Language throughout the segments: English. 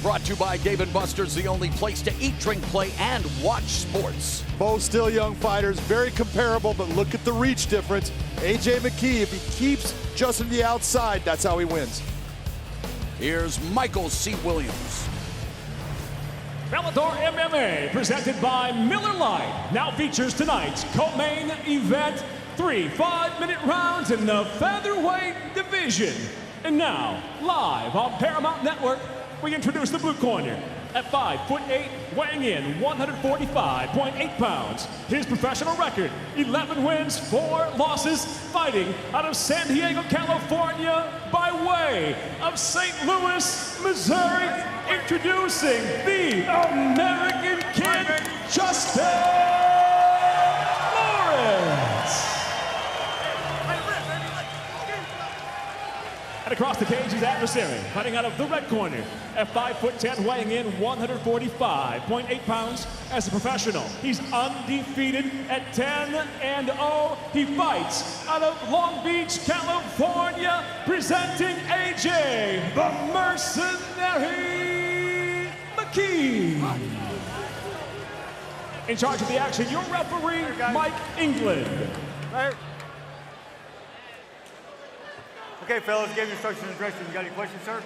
brought to you by Dave & Buster's, the only place to eat, drink, play, and watch sports. Both still young fighters, very comparable, but look at the reach difference. AJ McKee, if he keeps Justin to the outside, that's how he wins. Here's Michael C. Williams. Bellator MMA, presented by Miller Lite, now features tonight's co-main event. 3 5-minute rounds in the featherweight division. And now, live on Paramount Network, we introduce the blue corner. At 5'8", weighing in 145.8 pounds. His professional record, 11 wins, 4 losses, fighting out of San Diego, California, by way of St. Louis, Missouri. Introducing the American Kid, Justin Lawrence. And across the cage, his adversary, fighting out of the red corner, at 5'10", weighing in 145.8 pounds. As a professional, he's undefeated at 10-0. He fights out of Long Beach, California, presenting AJ, the Mercenary McKee. In charge of the action, your referee, Mike England. Okay, fellas, gave you instructions and directions. You got any questions, sir?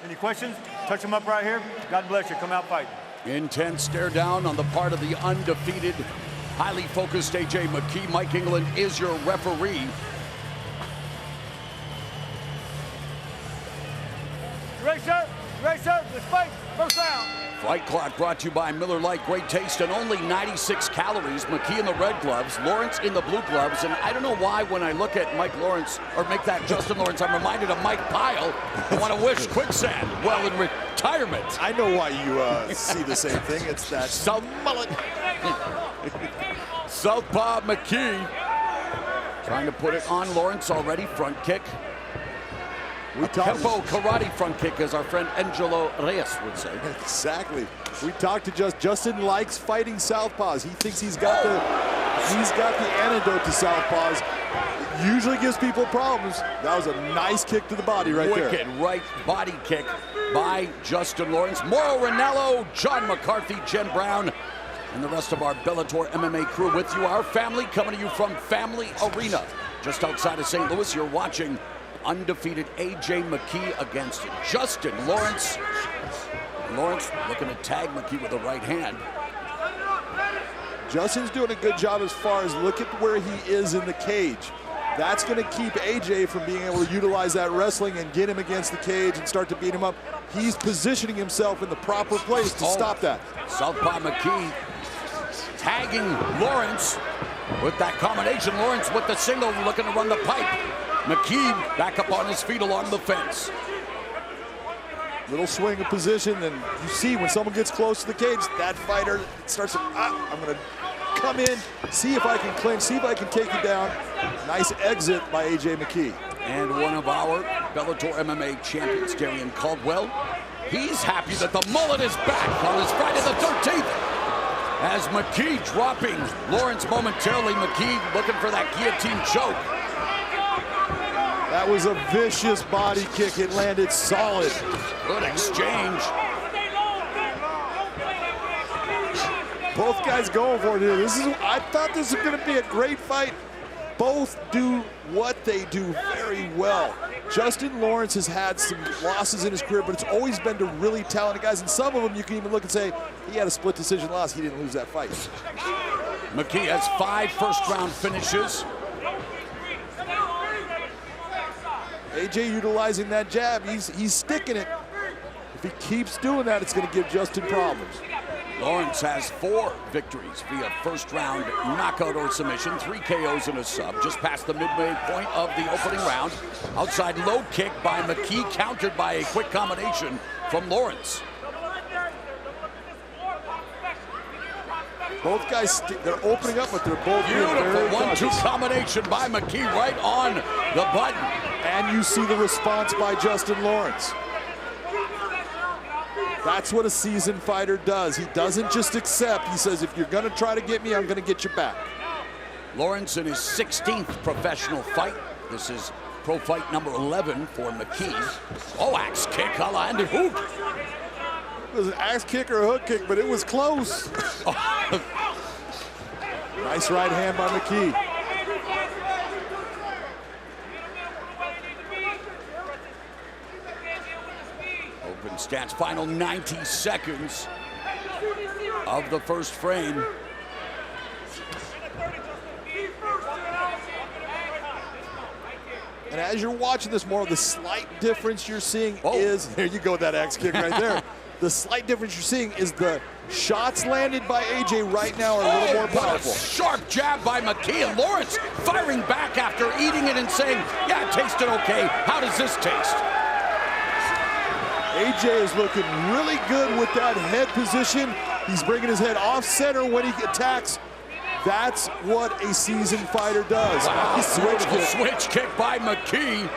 Any questions? Touch them up right here. God bless you. Come out fighting. Intense stare down on the part of the undefeated, highly focused AJ McKee. Mike England is your referee. You ready, sir? You ready, sir? Let's fight. First round. Fight Clock brought to you by Miller Lite. Great taste and only 96 calories. McKee in the red gloves, Lawrence in the blue gloves. And I don't know why when I look at Mike Lawrence, or make that Justin Lawrence, I'm reminded of Mike Pyle. I want to wish Quicksand well in retirement. I know why you see the same thing. It's that South mullet. Southpaw McKee trying to put it on Lawrence already. Front kick. Tempo karate front kick, as our friend Angelo Reyes would say. Exactly. We talked to Justin likes fighting southpaws. He thinks he's got the antidote to southpaws. It usually gives people problems. That was a nice kick to the body right there. Wicked right body kick by Justin Lawrence. Mauro Ranallo, John McCarthy, Jen Brown, and the rest of our Bellator MMA crew with you. Our family coming to you from Family Arena, just outside of St. Louis. You're watching undefeated AJ McKee against Justin Lawrence. Lawrence looking to tag McKee with the right hand. Justin's doing a good job as far as look at where he is in the cage. That's going to keep AJ from being able to utilize that wrestling and get him against the cage and start to beat him up. He's positioning himself in the proper place to stop that. Southpaw McKee tagging Lawrence with that combination. Lawrence with the single, looking to run the pipe. McKee back up on his feet along the fence. Little swing of position, and you see when someone gets close to the cage, that fighter starts to, I'm going to come in, see if I can clinch, see if I can take you down. Nice exit by AJ McKee. And one of our Bellator MMA champions, Darian Caldwell, he's happy that the mullet is back on his Friday the 13th. As McKee dropping Lawrence momentarily, McKee looking for that guillotine choke. That was a vicious body kick. It landed solid. Good exchange. Both guys going for it here. I thought this was going to be a great fight. Both do what they do very well. Justin Lawrence has had some losses in his career, but it's always been to really talented guys. And some of them you can even look and say, he had a split decision loss. He didn't lose that fight. McKee has 5 first-round finishes. AJ utilizing that jab, he's sticking it. If he keeps doing that, it's going to give Justin problems. Lawrence has 4 victories via first-round knockout or submission, 3 KOs and a sub, just past the midway point of the opening round. Outside low kick by McKee, countered by a quick combination from Lawrence. Both guys, they're opening up, but they're both beautiful 1-2 combination by McKee right on the button. And you see the response by Justin Lawrence. That's what a seasoned fighter does. He doesn't just accept. He says, if you're going to try to get me, I'm going to get you back. Lawrence in his 16th professional fight. This is pro fight number 11 for McKee. Oh, axe kick, and hook. It was an axe kick or a hook kick, but it was close. Nice right hand by McKee. Open stance, final 90 seconds of the first frame. And as you're watching this more, the slight difference you're seeing is, there you go, that axe kick right there. The slight difference you're seeing is the shots landed by AJ right now are a little more powerful. Sharp jab by McKee, and Lawrence firing back after eating it and saying, yeah, it tasted okay. How does this taste? AJ is looking really good with that head position. He's bringing his head off center when he attacks. That's what a seasoned fighter does. Wow. Switch kick by McKee.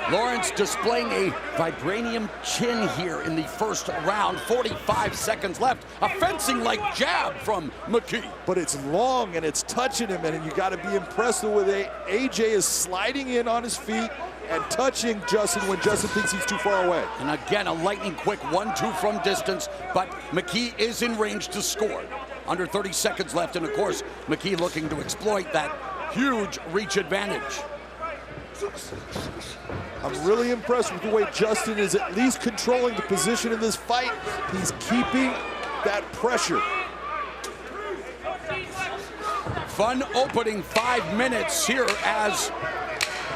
Lawrence displaying a vibranium chin here in the first round. 45 seconds left. A fencing-like jab from McKee. But it's long and it's touching him, and you got to be impressed with it. AJ is sliding in on his feet and touching Justin when Justin thinks he's too far away. And again, a lightning quick 1-2 from distance, but McKee is in range to score. Under 30 seconds left, and of course, McKee looking to exploit that huge reach advantage. I'm really impressed with the way Justin is at least controlling the position in this fight. He's keeping that pressure. Fun opening 5 minutes here as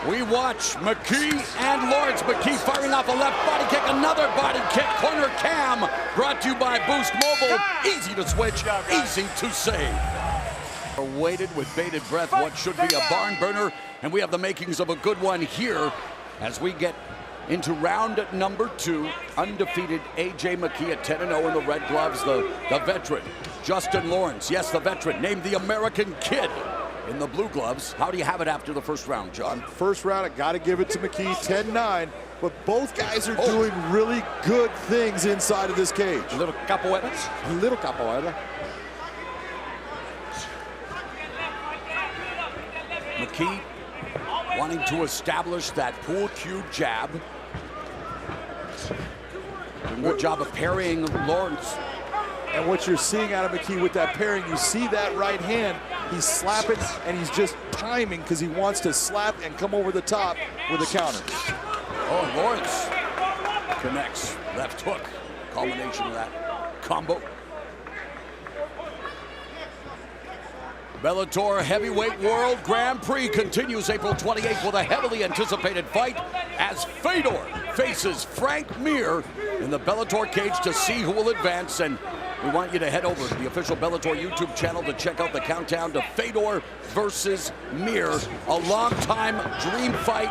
we watch McKee and Lawrence. McKee firing off a left body kick, another body kick, corner cam, brought to you by Boost Mobile. Easy to switch, easy to save. Waited with bated breath, what should be a barn burner, and we have the makings of a good one here as we get into round number 2. Undefeated AJ McKee at 10-0 in the red gloves, the veteran. Justin Lawrence, yes, the veteran, named the American Kid in the blue gloves. How do you have it after the first round, John? First round, I got to give it to McKee, 10-9. But both guys are doing really good things inside of this cage. A little capoeira. A little capoeira. McKee wanting to establish that pool cue jab. Doing a good job of parrying Lawrence. And what you're seeing out of McKee with that pairing, you see that right hand, he's slapping and he's just timing because he wants to slap and come over the top with a counter. Oh, Lawrence connects, left hook, combination of that combo. Bellator Heavyweight World Grand Prix continues April 28th with a heavily anticipated fight as Fedor faces Frank Mir in the Bellator cage to see who will advance. And we want you to head over to the official Bellator YouTube channel to check out the countdown to Fedor versus Mir. A long-time dream fight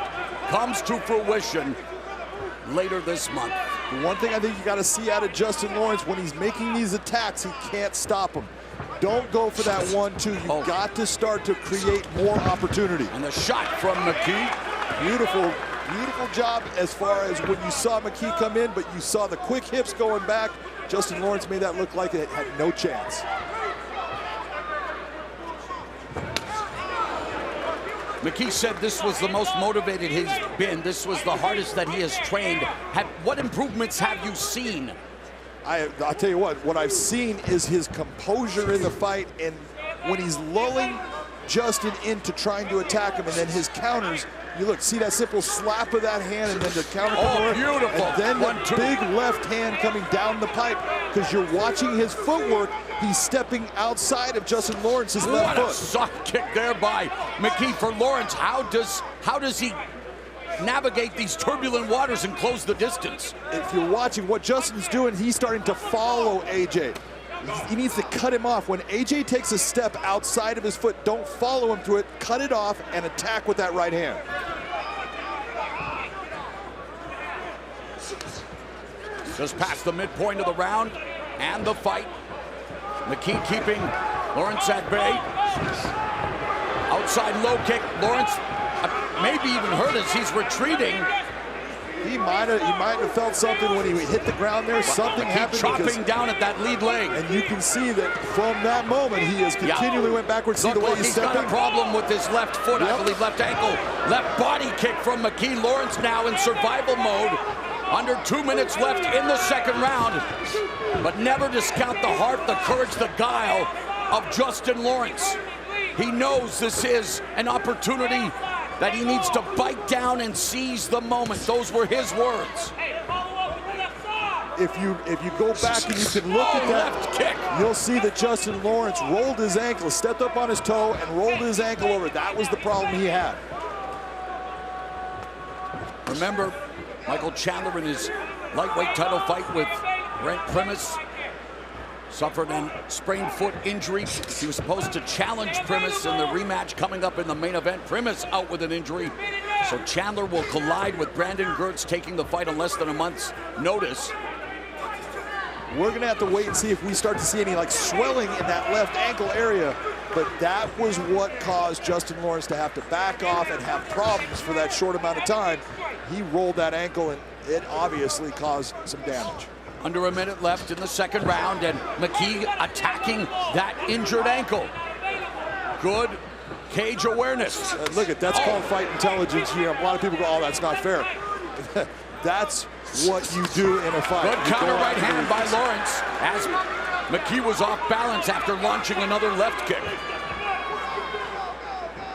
comes to fruition later this month. The one thing I think you got to see out of Justin Lawrence, when he's making these attacks, he can't stop them. Don't go for that 1-2. You've got to start to create more opportunity. And the shot from McKee. Beautiful, beautiful job as far as when you saw McKee come in, but you saw the quick hips going back. Justin Lawrence made that look like it had no chance. McKee said this was the most motivated he's been. This was the hardest that he has trained. What improvements have you seen? I'll tell you what I've seen is his composure in the fight, and when he's lulling Justin into trying to attack him, and then his counters, you look, see that simple slap of that hand, and then the counter. Oh, beautiful. And then the big left hand coming down the pipe, because you're watching his footwork. He's stepping outside of Justin Lawrence's left foot. What a soft kick there by McKee for Lawrence. How does he navigate these turbulent waters and close the distance? If you're watching what Justin's doing, he's starting to follow AJ. He needs to cut him off. When AJ takes a step outside of his foot, don't follow him through it. Cut it off and attack with that right hand. Just past the midpoint of the round and the fight. McKee keeping Lawrence at bay. Outside low kick. Lawrence maybe even hurt as he's retreating. He might have felt something when he hit the ground there. Something happened. Chopping down at that lead leg. And you can see that from that moment, he has continually went backwards. See the way he's stepping? Got a problem with his left foot, I believe left ankle. Left body kick from McKee. Lawrence now in survival mode. Under 2 minutes left in the second round. But never discount the heart, the courage, the guile of Justin Lawrence. He knows this is an opportunity that he needs to bite down and seize the moment. Those were his words. If you go back and you can look at that, left kick. You'll see that Justin Lawrence rolled his ankle, stepped up on his toe, and rolled his ankle over. That was the problem he had. Remember, Michael Chandler in his lightweight title fight with Brent Primus suffered a sprained foot injury. He was supposed to challenge Primus in the rematch coming up in the main event. Primus out with an injury. So Chandler will collide with Brandon Gertz, taking the fight on less than a month's notice. We're gonna have to wait and see if we start to see any like swelling in that left ankle area. But that was what caused Justin Lawrence to have to back off and have problems for that short amount of time. He rolled that ankle and it obviously caused some damage. Under a minute left in the second round, and McKee attacking that injured ankle. Good cage awareness. Look at that's called fight intelligence here. A lot of people go, oh, that's not fair. That's what you do in a fight. Good counter right hand by Lawrence as McKee was off balance after launching another left kick.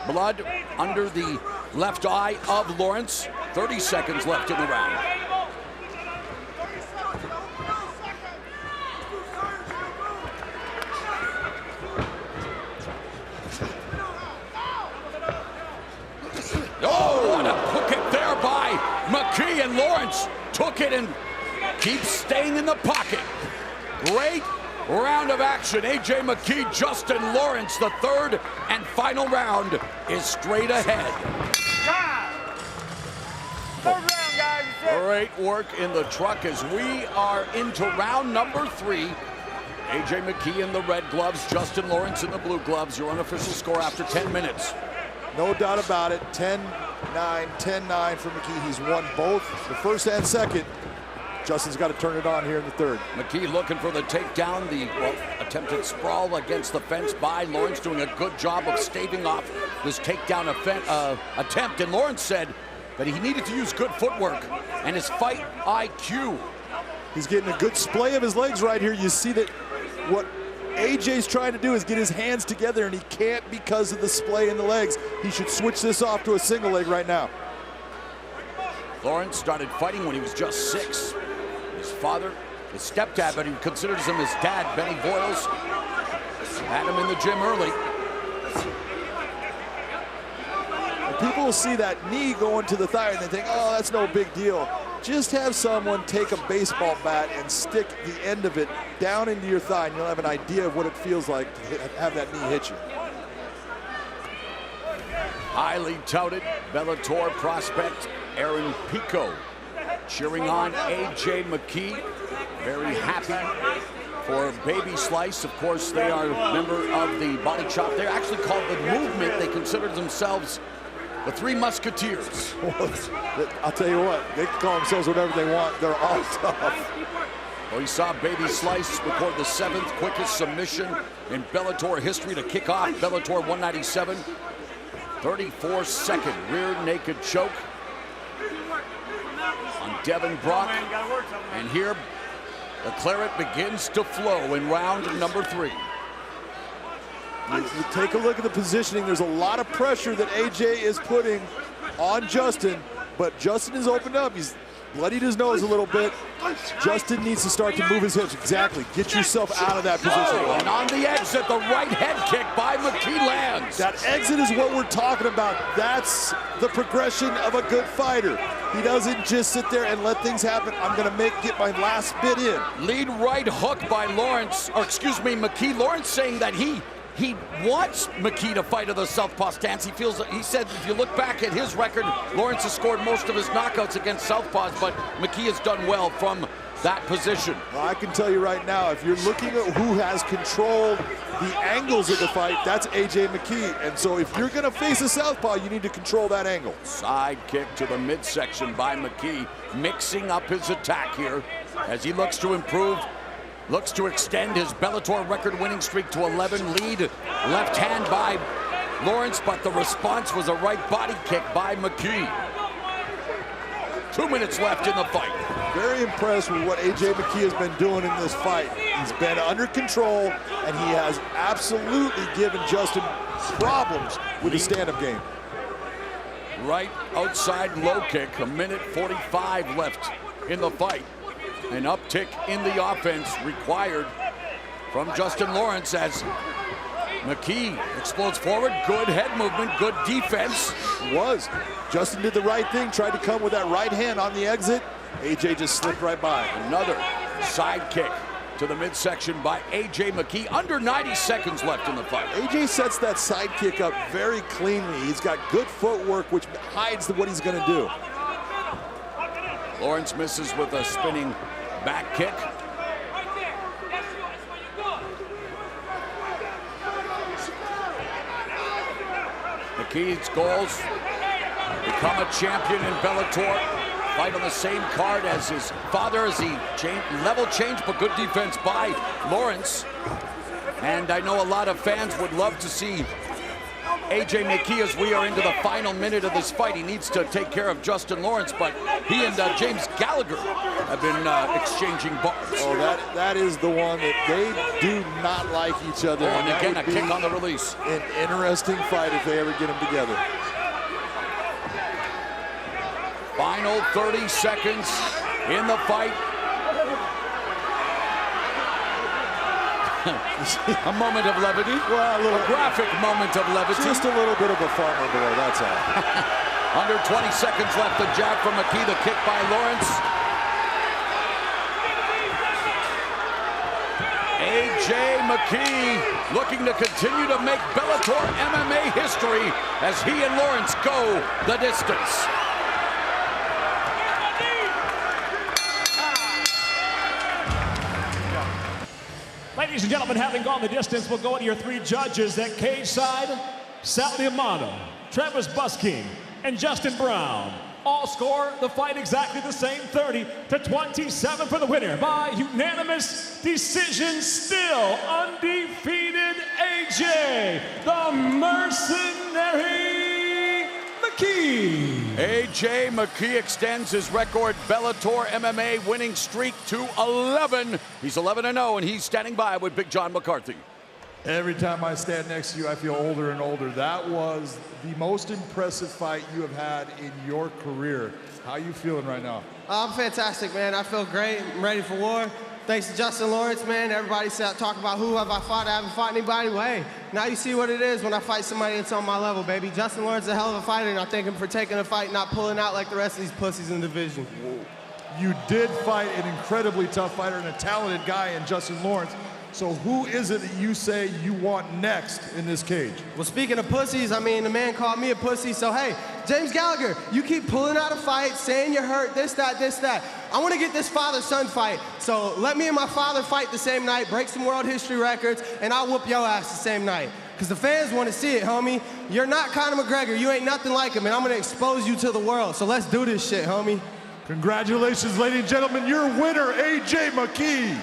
Blood under the left eye of Lawrence. 30 seconds left in the round. Oh, what a hook kick there by McKee, and Lawrence took it and keeps staying in the pocket. Great round of action. AJ McKee, Justin Lawrence, the third and final round is straight ahead. Third round, guys. Great work in the truck as we are into round number 3. AJ McKee in the red gloves, Justin Lawrence in the blue gloves. Your unofficial score after 10 minutes. No doubt about it, 10-9, 10-9 for McKee. He's won both, the first and second. Justin's got to turn it on here in the third. McKee looking for the takedown, the attempted sprawl against the fence by Lawrence, doing a good job of staving off this takedown attempt. And Lawrence said that he needed to use good footwork and his fight IQ. He's getting a good splay of his legs right here. You see that what AJ's trying to do is get his hands together, and he can't because of the splay in the legs. He should switch this off to a single leg right now. Lawrence started fighting when he was just 6. His father, his stepdad, but he considers him his dad, Benny Boyles, had him in the gym early. People will see that knee going to the thigh and they think, oh, that's no big deal. Just have someone take a baseball bat and stick the end of it down into your thigh, and you'll have an idea of what it feels like to have that knee hit you. Highly touted Bellator prospect Aaron Pico cheering on AJ McKee. Very happy for Baby Slice. Of course, they are a member of the Body Chop. They're actually called the Movement. They consider themselves the Three Musketeers. I'll tell you what, they can call themselves whatever they want. They're all tough. Well, you saw Baby Slice record the 7th quickest submission in Bellator history to kick off Bellator 197. 34-second rear naked choke on Devin Brock. And here, the claret begins to flow in round number 3. You take a look at the positioning. There's a lot of pressure that AJ is putting on Justin, but Justin is opened up. He's bloodied his nose a little bit. Justin needs to start to move his hips. Exactly. Get yourself out of that position. Oh, and on the exit, the right head kick by McKee lands. That exit is what we're talking about. That's the progression of a good fighter. He doesn't just sit there and let things happen. I'm going to get my last bit in. Lead right hook by Lawrence, or excuse me, McKee. Lawrence saying that he wants McKee to fight of the southpaw stance. He said if you look back at his record, Lawrence has scored most of his knockouts against southpaws, but McKee has done well from that position. Well, I can tell you right now, if you're looking at who has controlled the angles of the fight, that's AJ McKee. And so if you're gonna face a southpaw, you need to control that angle. Side kick to the midsection by McKee, mixing up his attack here as he looks to improve. Looks to extend his Bellator record-winning streak to 11. Lead left hand by Lawrence, but the response was a right body kick by McKee. 2 minutes left in the fight. Very impressed with what A.J. McKee has been doing in this fight. He's been under control, and he has absolutely given Justin problems with his stand-up game. Right outside low kick, 1:45 left in the fight. An uptick in the offense required from Justin Lawrence as McKee explodes forward. Good head movement, good defense. Justin did the right thing, tried to come with that right hand on the exit. AJ just slipped right by. Another side kick to the midsection by A.J. McKee. Under 90 seconds left in the fight. AJ sets that side kick up very cleanly. He's got good footwork, which hides what he's going to do. Lawrence misses with a spinning back kick. McKee's goals: become a champion in Bellator, fight on the same card as his father as he level change, but good defense by Lawrence. And I know a lot of fans would love to see A.J. McKee as we are into the final minute of this fight. He needs to take care of Justin Lawrence, but he and James Gallagher have been exchanging bars. Oh, that is the one that they do not like each other. Oh, and again, a kick on the release. An interesting fight if they ever get them together. Final 30 seconds in the fight. A moment of levity. Well, a graphic moment of levity. Just a little bit of a farmer boy, that's all. Under 20 seconds left. The jab from McKee, the kick by Lawrence. A.J. McKee looking to continue to make Bellator MMA history as he and Lawrence go the distance. Ladies and gentlemen, having gone the distance, we'll go to your three judges at cage side. Sal Diamano, Travis Busking, and Justin Brown. All score the fight exactly the same, 30-27 for the winner by unanimous decision. Still undefeated, A.J. the Mercenary McKee. A.J. McKee extends his record Bellator MMA winning streak to 11. He's 11-0, and he's standing by with Big John McCarthy. Every time I stand next to you, I feel older and older. That was the most impressive fight you have had in your career. How are you feeling right now? I'm fantastic, man. I feel great. I'm ready for war. Thanks to Justin Lawrence, man. Everybody talk about who have I fought. I haven't fought anybody. Well, hey, now you see what it is when I fight somebody that's on my level, baby. Justin Lawrence is a hell of a fighter, and I thank him for taking a fight, not pulling out like the rest of these pussies in the division. You did fight an incredibly tough fighter and a talented guy in Justin Lawrence. So who is it that you say you want next in this cage? Well, speaking of pussies, I mean, the man called me a pussy, so hey, James Gallagher, you keep pulling out a fight, saying you're hurt, this, that, this, that. I want to get this father-son fight, so let me and my father fight the same night, break some world history records, and I'll whoop your ass the same night. Because the fans want to see it, homie. You're not Conor McGregor, you ain't nothing like him, and I'm going to expose you to the world, so let's do this shit, homie. Congratulations, ladies and gentlemen, your winner, A.J. McKee.